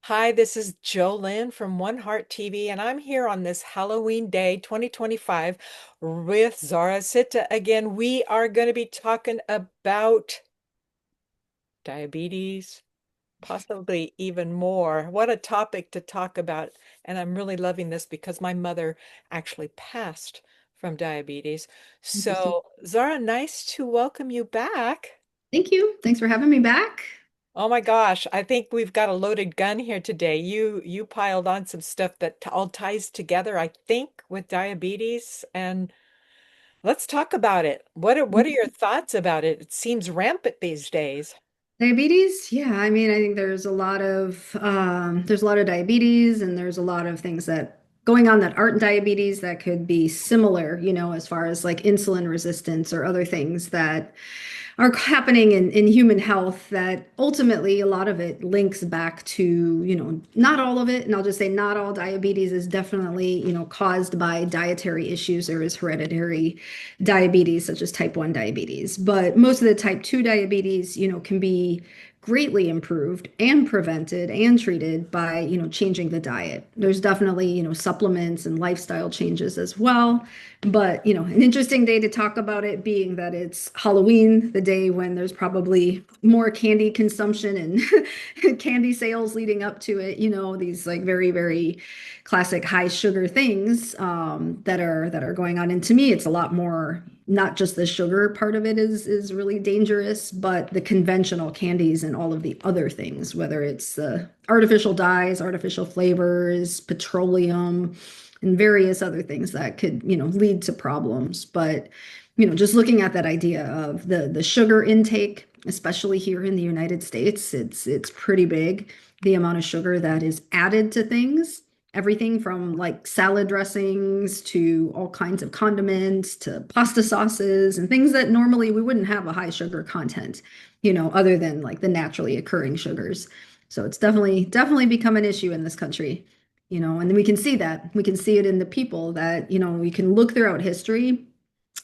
Hi, this is Jolynn from One Heart TV, and I'm here on this Halloween day, 2025, with Zahrah Sita again. We are going to be talking about diabetes, possibly even more. What a topic to talk about. And I'm really loving this because my mother actually passed from diabetes. Interesting. So, Zahrah, nice to welcome you back. Thank you. Thanks for having me back. Oh my gosh, I think we've got a loaded gun here today. You piled on some stuff that all ties together, I think, with diabetes, and let's talk about it. What are your thoughts about it? It seems rampant these days. Diabetes? Yeah, I mean, I think there's a lot of diabetes and there's a lot of things that going on that aren't diabetes that could be similar, as far as like insulin resistance or other things that are happening in human health that ultimately a lot of it links back to, not all of it. And I'll just say not all diabetes is definitely, caused by dietary issues. There is hereditary diabetes, such as type 1 diabetes. But most of the type 2 diabetes, can be greatly improved and prevented and treated by, changing the diet. There's definitely, supplements and lifestyle changes as well. But, an interesting day to talk about it being that it's Halloween, the day when there's probably more candy consumption and candy sales leading up to it, these like very, very classic high sugar things that are going on. And to me, it's a lot more, not just the sugar part of it is really dangerous, but the conventional candies and all of the other things, whether it's the artificial dyes, artificial flavors, petroleum, and various other things that could, lead to problems. But, just looking at that idea of the sugar intake, especially here in the United States, it's pretty big. The amount of sugar that is added to things, everything from like salad dressings to all kinds of condiments to pasta sauces and things that normally we wouldn't have a high sugar content, other than like the naturally occurring sugars. So it's definitely become an issue in this country, and we can see that. We can see it in the people that, we can look throughout history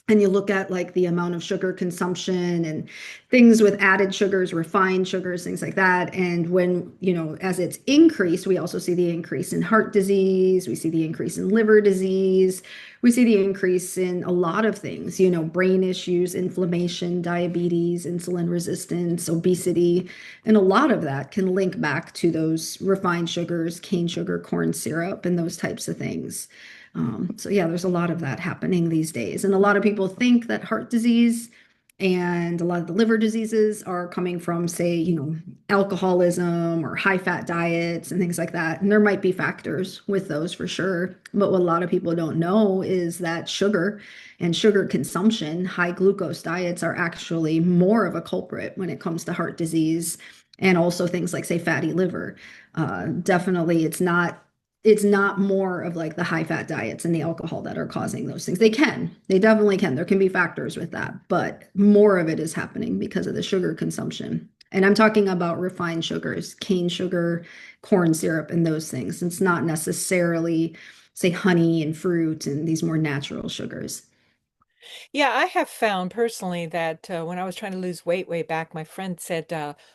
and you look at like the amount of sugar consumption and things with added sugars, refined sugars, things like that. And when, as it's increased, we also see the increase in heart disease, we see the increase in liver disease, we see the increase in a lot of things, brain issues, inflammation, diabetes, insulin resistance, obesity. And a lot of that can link back to those refined sugars, cane sugar, corn syrup, and those types of things. So yeah, there's a lot of that happening these days. And a lot of people think that heart disease and a lot of the liver diseases are coming from, say, alcoholism or high fat diets and things like that. And there might be factors with those for sure. But what a lot of people don't know is that sugar and sugar consumption, high glucose diets are actually more of a culprit when it comes to heart disease and also things like, say, fatty liver. Definitely, it's not more of like the high fat diets and the alcohol that are causing those things. They definitely can. There can be factors with that, but more of it is happening because of the sugar consumption. And I'm talking about refined sugars, cane sugar, corn syrup, and those things. It's not necessarily, say, honey and fruit and these more natural sugars. Yeah, I have found personally that when I was trying to lose weight way back, my friend said,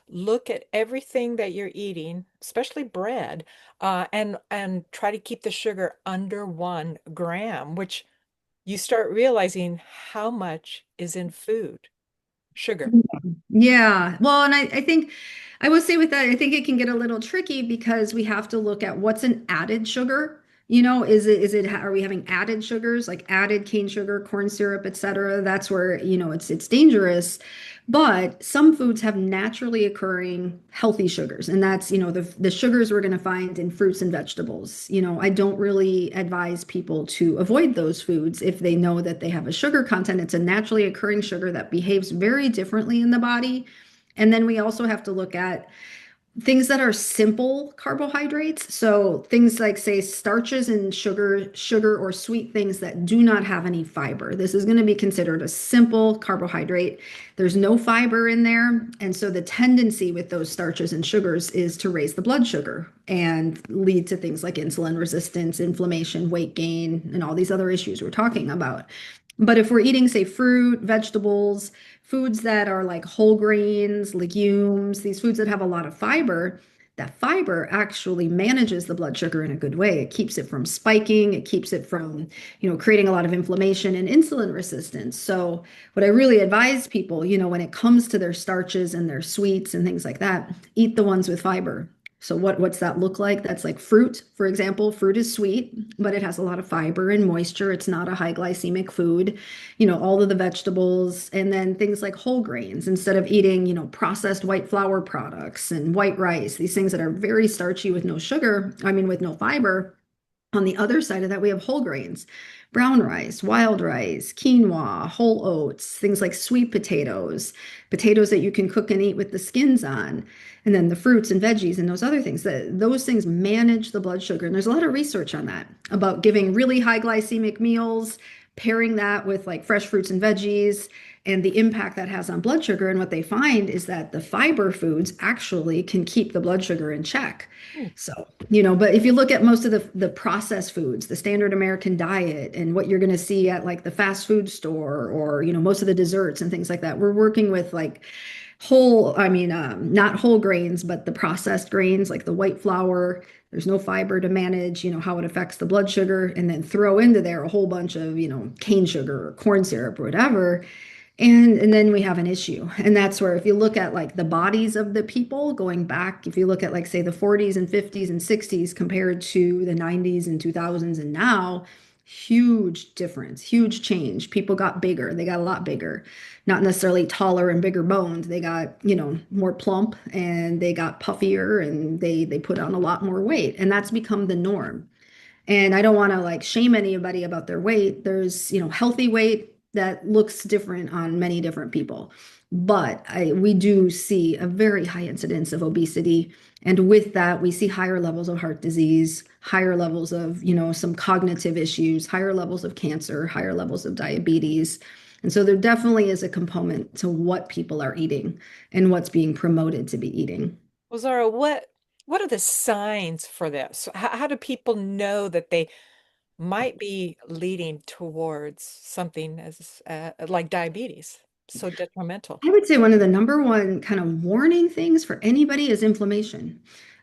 look at everything that you're eating, especially bread, and try to keep the sugar under 1 gram, which you start realizing how much is in food, sugar. Yeah. Well, and I think I would say with that, I think it can get a little tricky because we have to look at what's an added sugar. Are we having added sugars like added cane sugar, corn syrup, et cetera? That's where, it's dangerous. But some foods have naturally occurring healthy sugars, and that's, the sugars we're going to find in fruits and vegetables. I don't really advise people to avoid those foods if they know that they have a sugar content. It's a naturally occurring sugar that behaves very differently in the body. And then we also have to look at things that are simple carbohydrates. So things like, say, starches and sugar or sweet things that do not have any fiber. This is going to be considered a simple carbohydrate. There's no fiber in there. And so the tendency with those starches and sugars is to raise the blood sugar and lead to things like insulin resistance, inflammation, weight gain, and all these other issues we're talking about. But if we're eating, say, fruit, vegetables, foods that are like whole grains, legumes, these foods that have a lot of fiber, that fiber actually manages the blood sugar in a good way. It keeps it from spiking. It keeps it from, creating a lot of inflammation and insulin resistance. So what I really advise people, when it comes to their starches and their sweets and things like that, eat the ones with fiber. So what's that look like? That's like fruit, for example. Fruit is sweet, but it has a lot of fiber and moisture. It's not a high glycemic food. All of the vegetables, and then things like whole grains instead of eating, processed white flour products and white rice, these things that are very starchy with no sugar, I mean, with no fiber. On the other side of that, we have whole grains, brown rice, wild rice, quinoa, whole oats, things like sweet potatoes, potatoes that you can cook and eat with the skins on, and then the fruits and veggies and those other things. Those things manage the blood sugar. And there's a lot of research on that about giving really high glycemic meals, pairing that with like fresh fruits and veggies, and the impact that has on blood sugar. And what they find is that the fiber foods actually can keep the blood sugar in check. Hmm. So, but if you look at most of the processed foods, the standard American diet, and what you're going to see at like the fast food store, or, most of the desserts and things like that, we're working with like not whole grains, but the processed grains like the white flour. There's no fiber to manage, how it affects the blood sugar, and then throw into there a whole bunch of, cane sugar or corn syrup or whatever. And then we have an issue. And that's where if you look at like the bodies of the people going back, if you look at like say the 40s and 50s and 60s compared to the 90s and 2000s and now, huge difference, huge change. People got bigger. They got a lot bigger. Not necessarily taller and bigger boned. They got, more plump, and they got puffier, and they put on a lot more weight. And that's become the norm. And I don't want to like shame anybody about their weight. There's, healthy weight that looks different on many different people. But we do see a very high incidence of obesity. And with that, we see higher levels of heart disease, higher levels of, some cognitive issues, higher levels of cancer, higher levels of diabetes. And so there definitely is a component to what people are eating and what's being promoted to be eating. Well, Zara, what are the signs for this? How do people know that they might be leading towards something as like diabetes, so detrimental? I would say one of the number one kind of warning things for anybody is inflammation.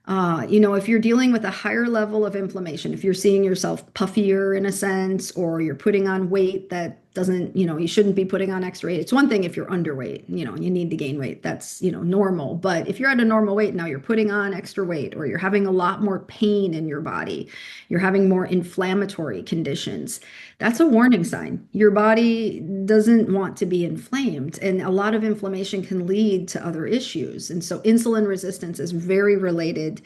If you're dealing with a higher level of inflammation, if you're seeing yourself puffier in a sense, or you're putting on weight that doesn't, you shouldn't be putting on extra weight. It's one thing if you're underweight, and you need to gain weight, that's, normal. But if you're at a normal weight, now you're putting on extra weight, or you're having a lot more pain in your body, you're having more inflammatory conditions, that's a warning sign. Your body doesn't want to be inflamed, and a lot of inflammation can lead to other issues. And so insulin resistance is very related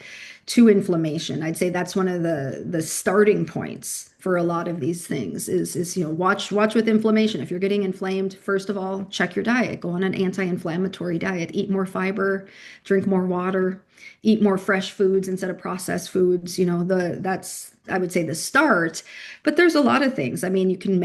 to inflammation. I'd say that's one of the starting points for a lot of these things is watch with inflammation. If you're getting inflamed, first of all, check your diet. Go on an anti-inflammatory diet. Eat more fiber, drink more water, eat more fresh foods instead of processed foods. That's, I would say, the start. But there's a lot of things. I mean, you can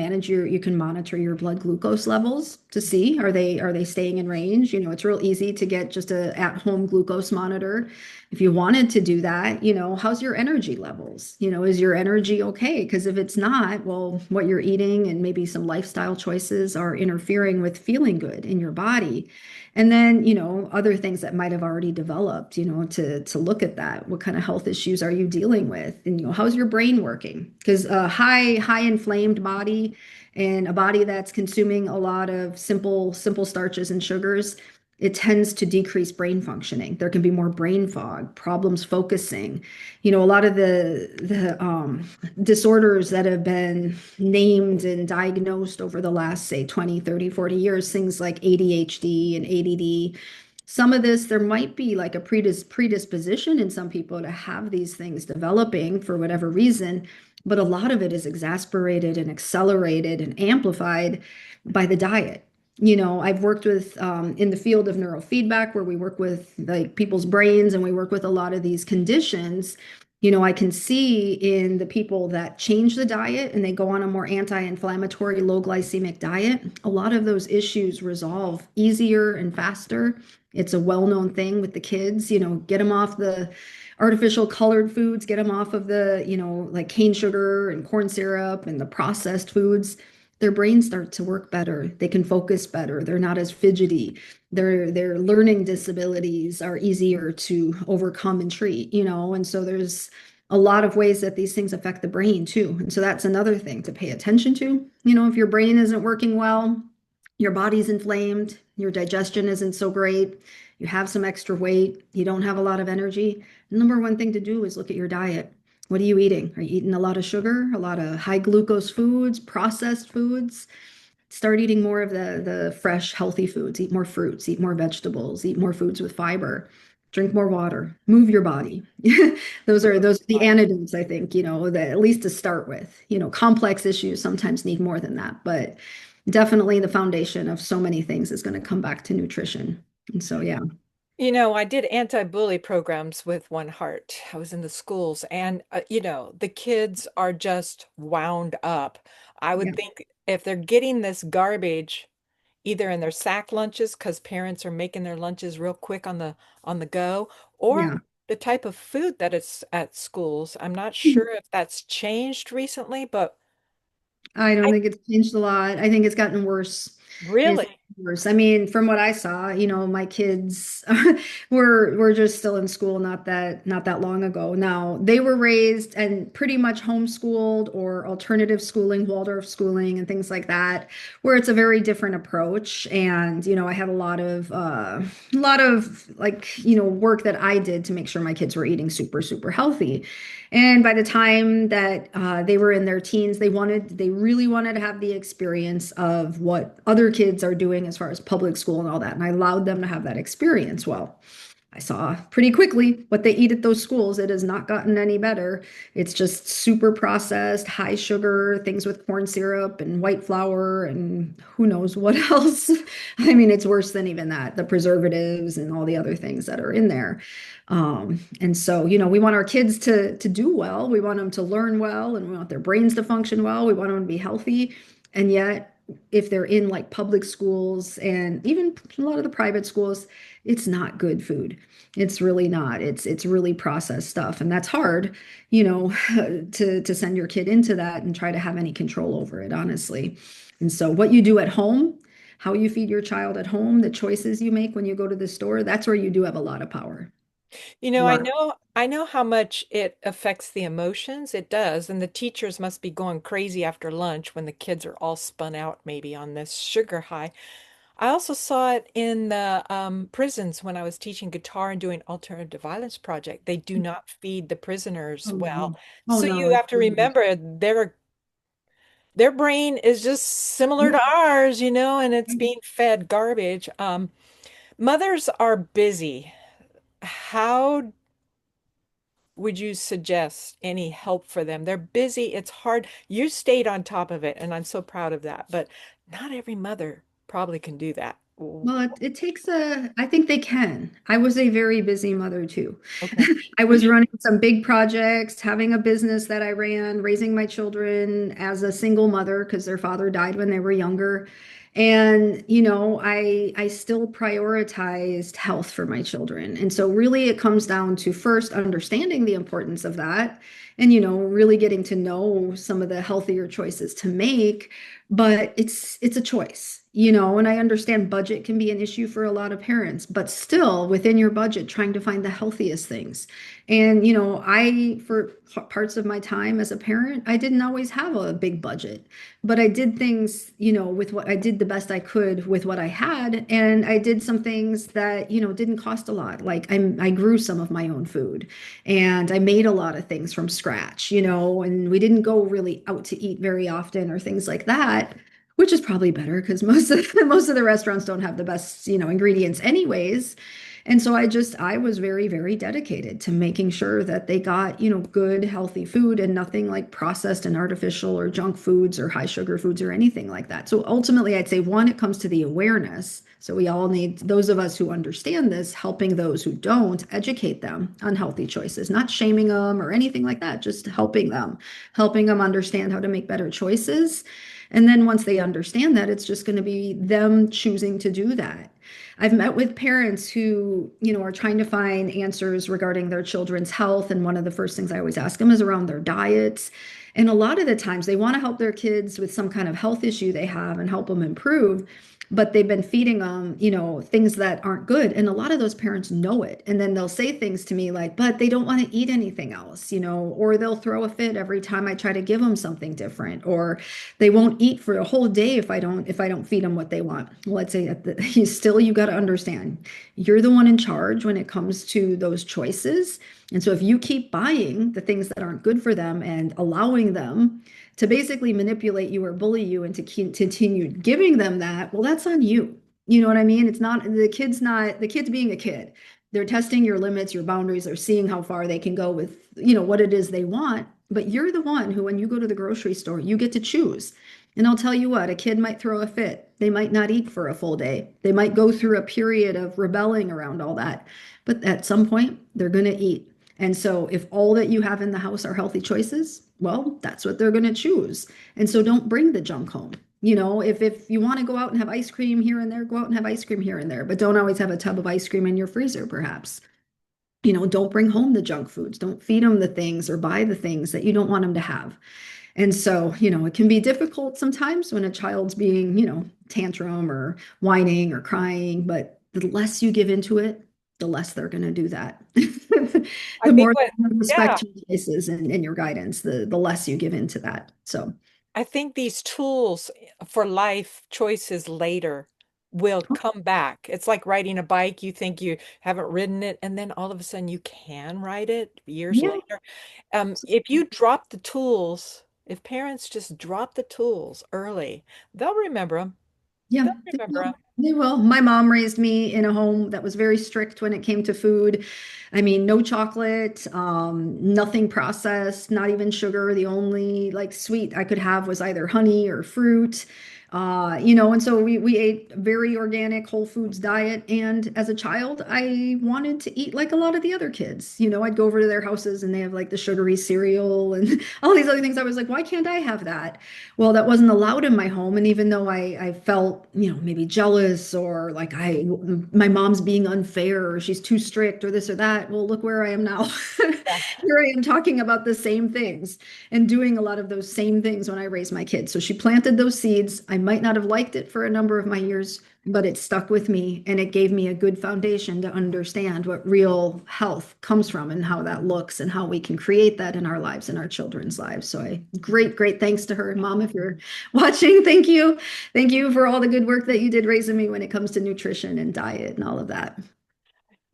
monitor your blood glucose levels to see, are they staying in range? It's real easy to get just a at-home glucose monitor. If you wanted to do that, how's your energy levels? Is your energy okay? Because if it's not, well, what you're eating and maybe some lifestyle choices are interfering with feeling good in your body. And then, other things that might have already developed, to look at that. What kind of health issues are you dealing with? And, how's your brain working? Because a high inflamed body, and a body that's consuming a lot of simple starches and sugars, it tends to decrease brain functioning. There can be more brain fog, problems focusing. A lot of the disorders that have been named and diagnosed over the last, say, 20, 30, 40 years, things like ADHD and ADD. Some of this, there might be like a predisposition in some people to have these things developing for whatever reason, but a lot of it is exasperated and accelerated and amplified by the diet. I've worked with in the field of neurofeedback, where we work with like people's brains, and we work with a lot of these conditions. I can see in the people that change the diet and they go on a more anti-inflammatory, low glycemic diet, a lot of those issues resolve easier and faster. It's a well-known thing with the kids, get them off the artificial colored foods, get them off of the, like cane sugar and corn syrup and the processed foods. their brains start to work better. They can focus better. They're not as fidgety. Their learning disabilities are easier to overcome and treat, and so there's a lot of ways that these things affect the brain too. And so that's another thing to pay attention to. If your brain isn't working well, your body's inflamed, your digestion isn't so great, you have some extra weight, you don't have a lot of energy. The number one thing to do is look at your diet. What are you eating? Are you eating a lot of sugar, a lot of high glucose foods, processed foods? Start eating more of the fresh, healthy foods. Eat more fruits, eat more vegetables, eat more foods with fiber, drink more water, move your body. Those are the antidotes, I think, that at least to start with. Complex issues sometimes need more than that, but definitely the foundation of so many things is going to come back to nutrition. And so, yeah, I did anti-bully programs with One Heart. I was in the schools, and the kids are just wound up. I yeah, would think if they're getting this garbage either in their sack lunches because parents are making their lunches real quick on the go, or yeah. the type of food that it's at schools. I'm not sure if that's changed recently, but I don't I think it's changed a lot. I think it's gotten worse. It's really, worse. I mean, from what I saw, my kids were just still in school not that long ago. Now, they were raised and pretty much homeschooled or alternative schooling, Waldorf schooling and things like that, where it's a very different approach. And, I had a lot of like, work that I did to make sure my kids were eating super, super healthy. And by the time that they were in their teens, they really wanted to have the experience of what other kids are doing as far as public school and all that. And I allowed them to have that experience. Well, I saw pretty quickly what they eat at those schools. It has not gotten any better. It's just super processed, high sugar, things with corn syrup and white flour and who knows what else. I mean, it's worse than even that, the preservatives and all the other things that are in there. And so, we want our kids to do well. We want them to learn well and we want their brains to function well. We want them to be healthy. And yet, if they're in like public schools and even a lot of the private schools, it's not good food. It's really not. It's really processed stuff, and that's hard, to send your kid into that and try to have any control over it, honestly. And so what you do at home, how you feed your child at home, the choices you make when you go to the store, that's where you do have a lot of power. A I lot. know how much it affects the emotions. It does, and the teachers must be going crazy after lunch when the kids are all spun out maybe on this sugar high. I also saw it in the prisons when I was teaching guitar and doing alternative violence project. They do not feed the prisoners Oh well. no. Oh So no, you it's have to remember their brain is just similar to ours, and it's being fed garbage. Mothers are busy. How would you suggest any help for them? They're busy. It's hard. You stayed on top of it, and I'm so proud of that. But not every mother probably can do that. Well, it takes I think they can. I was a very busy mother too. Okay. I was running some big projects, having a business that I ran, raising my children as a single mother because their father died when they were younger. And, I still prioritized health for my children. And so really it comes down to first understanding the importance of that and, really getting to know some of the healthier choices to make. But it's a choice, and I understand budget can be an issue for a lot of parents, but still within your budget, trying to find the healthiest things. And, for parts of my time as a parent, I didn't always have a big budget, but I did things, with what I did the best I could with what I had. And I did some things that, didn't cost a lot. Like I grew some of my own food and I made a lot of things from scratch, and we didn't go really out to eat very often or things like that, which is probably better because most of the restaurants don't have the best, ingredients anyways. And so I was very, very dedicated to making sure that they got, good, healthy food and nothing like processed and artificial or junk foods or high sugar foods or anything like that. So ultimately, I'd say one, it comes to the awareness. So we all need those of us who understand this, helping those who don't, educate them on healthy choices, not shaming them or anything like that, just helping them understand how to make better choices. And then once they understand that, it's just going to be them choosing to do that. I've met with parents who, are trying to find answers regarding their children's health. And one of the first things I always ask them is around their diets. And a lot of the times they want to help their kids with some kind of health issue they have and help them improve, but they've been feeding them, things that aren't good. And a lot of those parents know it. And then they'll say things to me like, but they don't want to eat anything else, or they'll throw a fit every time I try to give them something different, or they won't eat for a whole day if I don't feed them what they want. Well, I'd say you got to understand, you're the one in charge when it comes to those choices. And so if you keep buying the things that aren't good for them and allowing them to basically manipulate you or bully you and to continue giving them that, well, that's on you. You know what I mean? It's not the kid's being a kid. They're testing your limits, your boundaries, they're seeing how far they can go with, what it is they want. But you're the one who, when you go to the grocery store, you get to choose. And I'll tell you what, a kid might throw a fit. They might not eat for a full day. They might go through a period of rebelling around all that. But at some point, they're going to eat. And so if all that you have in the house are healthy choices, well, that's what they're going to choose. And so don't bring the junk home. If you want to go out and have ice cream here and there, go out and have ice cream here and there, but don't always have a tub of ice cream in your freezer, perhaps. Don't bring home the junk foods. Don't feed them the things or buy the things that you don't want them to have. And so, it can be difficult sometimes when a child's being, tantrum or whining or crying, but the less you give into it, the less they're going to do that. I The think more what, they yeah, respect your choices and your guidance, the less you give into that. So, I think these tools for life choices later will come back. It's like riding a bike. You think you haven't ridden it, and then all of a sudden you can ride it years yeah. later. If you drop the tools, if parents just drop the tools early, they'll remember them. Yeah, They'll they remember will. them. They will. My mom raised me in a home that was very strict when it came to food. I mean, no chocolate, nothing processed, not even sugar. The only like sweet I could have was either honey or fruit. And so we ate very organic whole foods diet. And as a child, I wanted to eat like a lot of the other kids. I'd go over to their houses and they have like the sugary cereal and all these other things. I was like, why can't I have that? Well, that wasn't allowed in my home. And even though I felt, maybe jealous or like my mom's being unfair or she's too strict or this or that, well, look where I am now. Yeah. Here I am talking about the same things and doing a lot of those same things when I raised my kids. So she planted those seeds. I might not have liked it for a number of my years, but it stuck with me and it gave me a good foundation to understand what real health comes from and how that looks and how we can create that in our lives and our children's lives. So great thanks to her. Mom, if you're watching, thank you. Thank you for all the good work that you did raising me when it comes to nutrition and diet and all of that.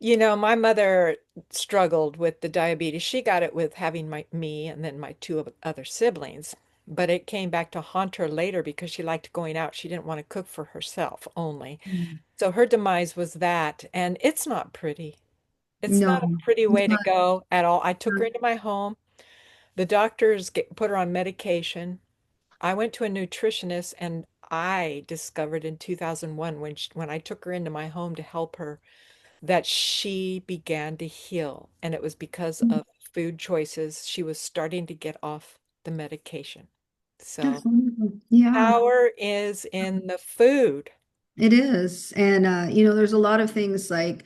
My mother struggled with the diabetes. She got it with having me and then my two other siblings. But it came back to haunt her later because she liked going out. She didn't want to cook for herself only. Mm. So her demise was that. And it's not pretty. It's No, not a pretty it's way to not. go at all. I took her into my home. The doctors put her on medication. I went to a nutritionist and I discovered in 2001 when I took her into my home to help her that she began to heal. And it was because of food choices. She was starting to get off the medication. That's So wonderful. Yeah. power is in the food. It is. And, there's a lot of things like,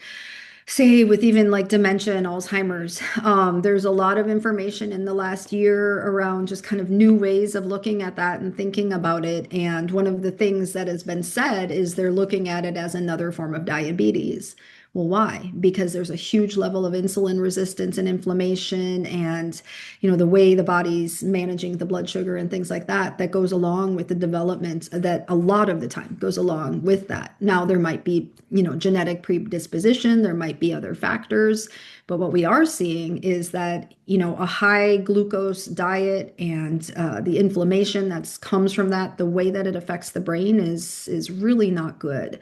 say, with even like dementia and Alzheimer's, there's a lot of information in the last year around just kind of new ways of looking at that and thinking about it. And one of the things that has been said is they're looking at it as another form of diabetes. Well, why? Because there's a huge level of insulin resistance and inflammation and, the way the body's managing the blood sugar and things like that, that goes along with the development that a lot of the time goes along with that. Now, there might be, genetic predisposition, there might be other factors, but what we are seeing is that, a high glucose diet and the inflammation that comes from that, the way that it affects the brain is really not good.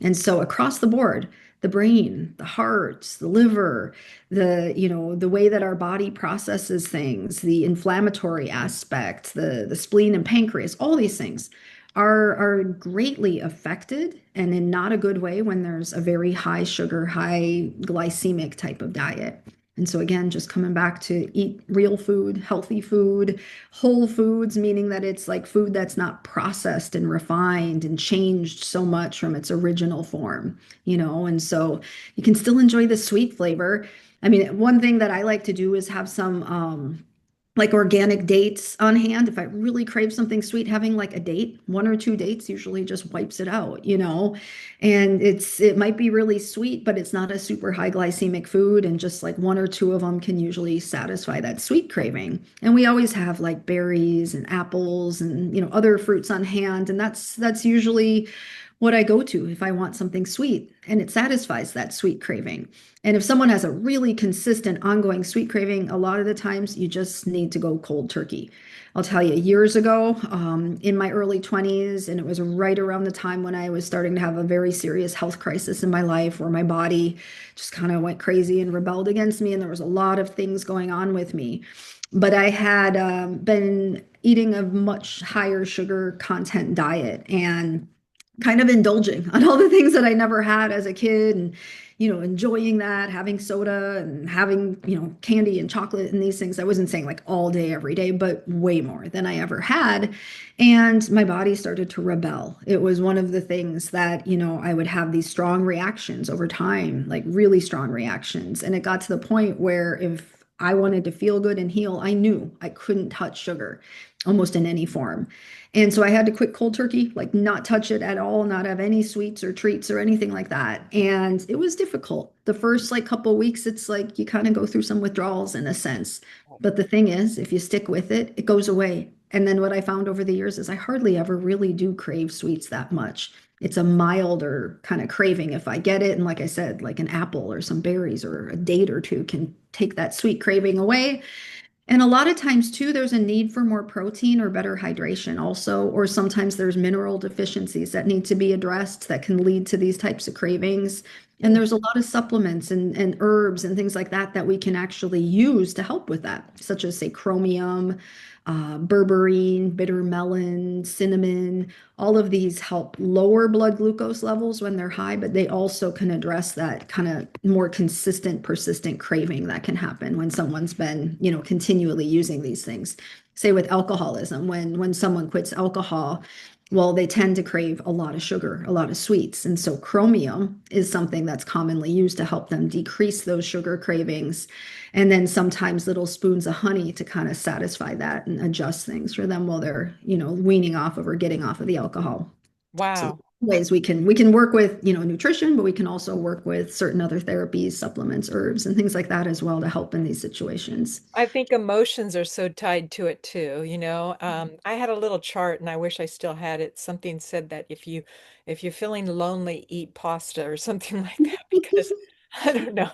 And so across the board, the brain, the heart, the liver, the way that our body processes things, the inflammatory aspect, the spleen and pancreas, all these things are greatly affected and in not a good way when there's a very high sugar, high glycemic type of diet. And so again, just coming back to eat real food, healthy food, whole foods, meaning that it's like food that's not processed and refined and changed so much from its original form, and so you can still enjoy the sweet flavor. I mean, one thing that I like to do is have some like organic dates on hand. If I really crave something sweet, having like a date, one or two dates usually just wipes it out, you know. And it might be really sweet, but it's not a super high glycemic food, and just like one or two of them can usually satisfy that sweet craving. And we always have like berries and apples and other fruits on hand, and that's usually what I go to if I want something sweet and it satisfies that sweet craving. And if someone has a really consistent, ongoing sweet craving, a lot of the times you just need to go cold turkey. I'll tell you, years ago, in my early 20s, and it was right around the time when I was starting to have a very serious health crisis in my life where my body just kind of went crazy and rebelled against me, and there was a lot of things going on with me. But I had been eating a much higher sugar content diet and kind of indulging on all the things that I never had as a kid, and enjoying that, having soda and having candy and chocolate and these things. I wasn't saying like all day every day, but way more than I ever had. And my body started to rebel. It was one of the things that I would have these strong reactions over time, like really strong reactions. And it got to the point where if I wanted to feel good and heal, I knew I couldn't touch sugar almost in any form. And so I had to quit cold turkey, like not touch it at all, not have any sweets or treats or anything like that. And it was difficult. The first like couple of weeks, it's like you kind of go through some withdrawals in a sense. But the thing is, if you stick with it, it goes away. And then what I found over the years is I hardly ever really do crave sweets that much. It's a milder kind of craving if I get it. And like I said, like an apple or some berries or a date or two can take that sweet craving away. And a lot of times, too, there's a need for more protein or better hydration, also, or sometimes there's mineral deficiencies that need to be addressed that can lead to these types of cravings. And Mm. there's a lot of supplements and herbs and things like that that we can actually use to help with that, such as, say, chromium, berberine, bitter melon, cinnamon. All of these help lower blood glucose levels when they're high, but they also can address that kind of more consistent, persistent craving that can happen when someone's been, continually using these things. Say with alcoholism, when someone quits alcohol, well, they tend to crave a lot of sugar, a lot of sweets. And so chromium is something that's commonly used to help them decrease those sugar cravings. And then sometimes little spoons of honey to kind of satisfy that and adjust things for them while they're, weaning off of or getting off of the alcohol. So Wow. ways we can work with, nutrition, but we can also work with certain other therapies, supplements, herbs, and things like that as well to help in these situations. I think emotions are so tied to it too, you know. I had a little chart and I wish I still had it. Something said that if you're feeling lonely, eat pasta or something like that because I don't know.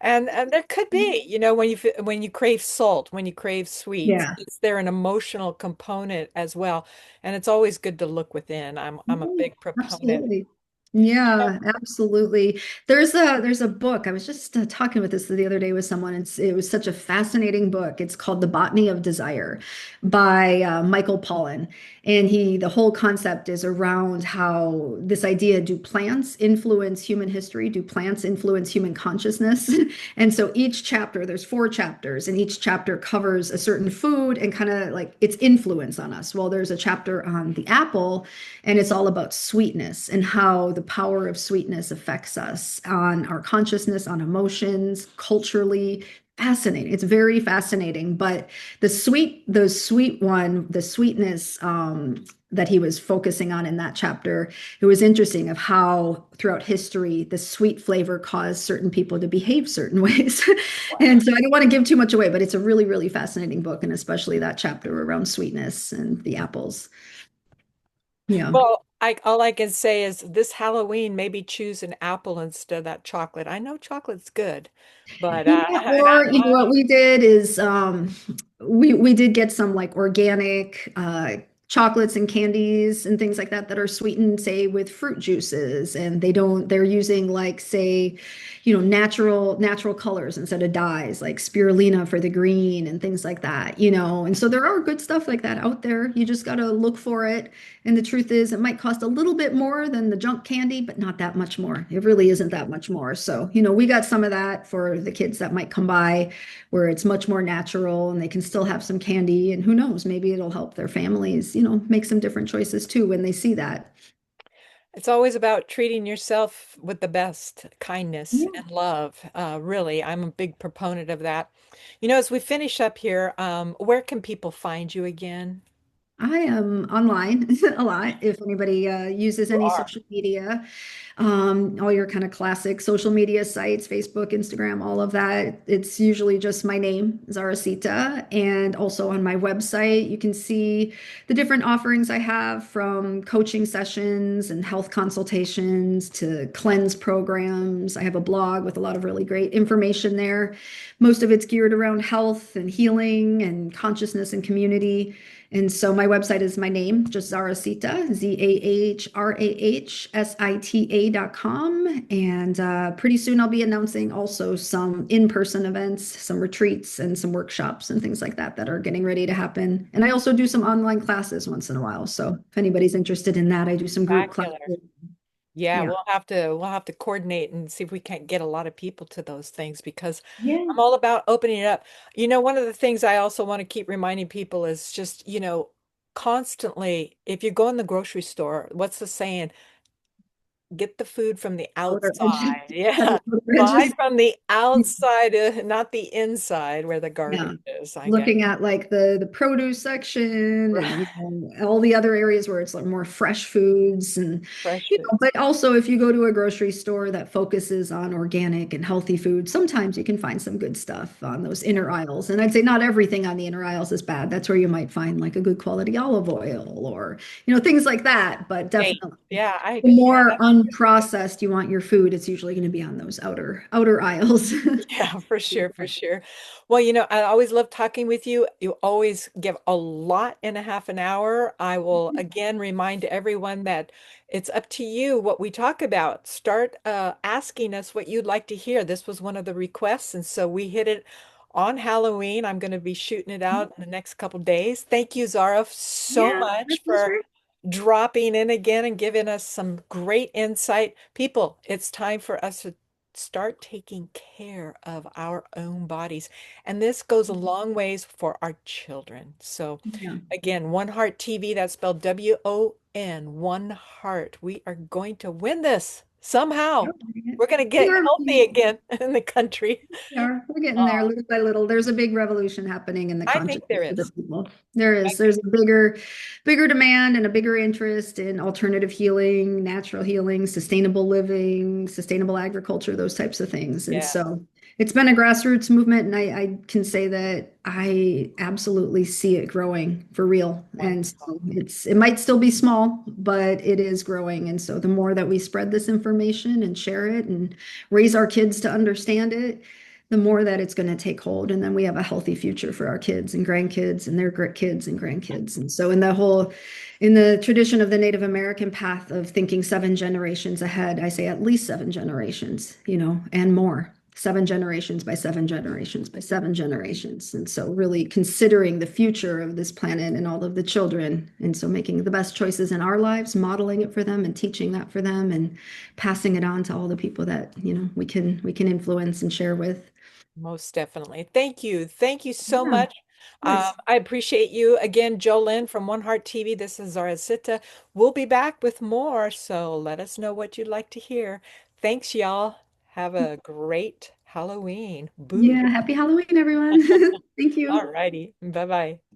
And there could be, you know, when you crave salt, when you crave sweets, Yeah. is there an emotional component as well? And it's always good to look within. I'm a Yeah, big proponent. absolutely. Yeah, absolutely. There's a book. I was just talking with this the other day with someone. It was such a fascinating book. It's called The Botany of Desire by Michael Pollan. And the whole concept is around how this idea, do plants influence human history? Do plants influence human consciousness? And so each chapter, there's four chapters, and each chapter covers a certain food and kind of like its influence on us. Well, there's a chapter on the apple, and it's all about sweetness and how the power of sweetness affects us on our consciousness, on emotions, culturally. Fascinating. It's very fascinating. But the sweetness that he was focusing on in that chapter, it was interesting of how throughout history the sweet flavor caused certain people to behave certain ways. And so I don't want to give too much away, but it's a really, really fascinating book, and especially that chapter around sweetness and the apples. Yeah. Well, all I can say is this Halloween, maybe choose an apple instead of that chocolate. I know chocolate's good, but Yeah, or what I we did is we did get some like organic chocolates and candies and things like that that are sweetened, say, with fruit juices, and they're using like, say, natural colors instead of dyes, like spirulina for the green and things like that, and so there are good stuff like that out there. You just got to look for it. And the truth is, it might cost a little bit more than the junk candy, but not that much more. It really isn't that much more. So, we got some of that for the kids that might come by where it's much more natural and they can still have some candy. And who knows, maybe it'll help their families, make some different choices too when they see that. It's always about treating yourself with the best kindness Yeah. and love. Really, I'm a big proponent of that. As we finish up here, where can people find you again? I am online a lot. If anybody uses You any are. social media, all your kind of classic social media sites, Facebook, Instagram, all of that. It's usually just my name, Zahrah Sita. And also on my website, you can see the different offerings I have from coaching sessions and health consultations to cleanse programs. I have a blog with a lot of really great information there. Most of it's geared around health and healing and consciousness and community. And so my website is my name, just Zahrah Sita, ZAHRAHSITA.com. And pretty soon I'll be announcing also some in-person events, some retreats, and some workshops and things like that that are getting ready to happen. And I also do some online classes once in a while. So if anybody's interested in that, I do some group classes. Spectacular. Yeah, Yeah. we'll have to coordinate and see if we can't get a lot of people to those things because Yeah. I'm all about opening it up. One of the things I also want to keep reminding people is just, constantly, if you go in the grocery store, what's the saying? Get the food from the Outer edges. outside. Yeah, Yeah. the outer Buy edges. from the outside, not the inside where the Yeah. garbage is, I guess. Looking at like the produce section and all the other areas where it's like more fresh foods and Fresh food. but also if you go to a grocery store that focuses on organic and healthy food, sometimes you can find some good stuff on those inner aisles. And I'd say not everything on the inner aisles is bad. That's where you might find like a good quality olive oil or things like that. But Hey, definitely yeah, the yeah, more that's unprocessed you want your food, it's usually going to be on those outer aisles. yeah, for sure, for sure. Well, I always love talking with you. You always give a lot in a half an hour. I will again remind everyone that it's up to you what we talk about. Start asking us what you'd like to hear. This was one of the requests, and so we hit it on Halloween. I'm going to be shooting it out in the next couple days. Thank you, Zara, so Yeah, my much for pleasure. dropping in again and giving us some great insight. People, it's time for us to start taking care of our own bodies. And this goes a long ways for our children. So, Yeah. again, One Heart TV, that's spelled WON, One Heart. We are going to win this somehow. We're going to We get are, healthy again in the country. we're getting there Oh, little by little. There's a big revolution happening in the I think there consciousness of the is. people. There I is. think There's a bigger demand and a bigger interest in alternative healing, natural healing, sustainable living, sustainable agriculture, those types of things. And yes. so it's been a grassroots movement, and I can say that I absolutely see it growing for real. And Wonderful. so it might still be small, but it is growing. And so the more that we spread this information and share it and raise our kids to understand it, the more that it's going to take hold. And then we have a healthy future for our kids and grandkids and their kids and grandkids. And so in the tradition of the Native American path of thinking 7 generations ahead, I say at least 7 generations, and more. 7 generations by 7 generations by 7 generations. And so really considering the future of this planet and all of the children. And so making the best choices in our lives, modeling it for them and teaching that for them and passing it on to all the people that, we can influence and share with. Most definitely. Thank you. Thank you so Yeah, of much. course. I appreciate you. Again, Jolyn from One Heart TV. This is Zara Sita. We'll be back with more, so let us know what you'd like to hear. Thanks, y'all. Have a great Halloween. Boo. Yeah, happy Halloween, everyone. Thank All you. righty. Bye-bye.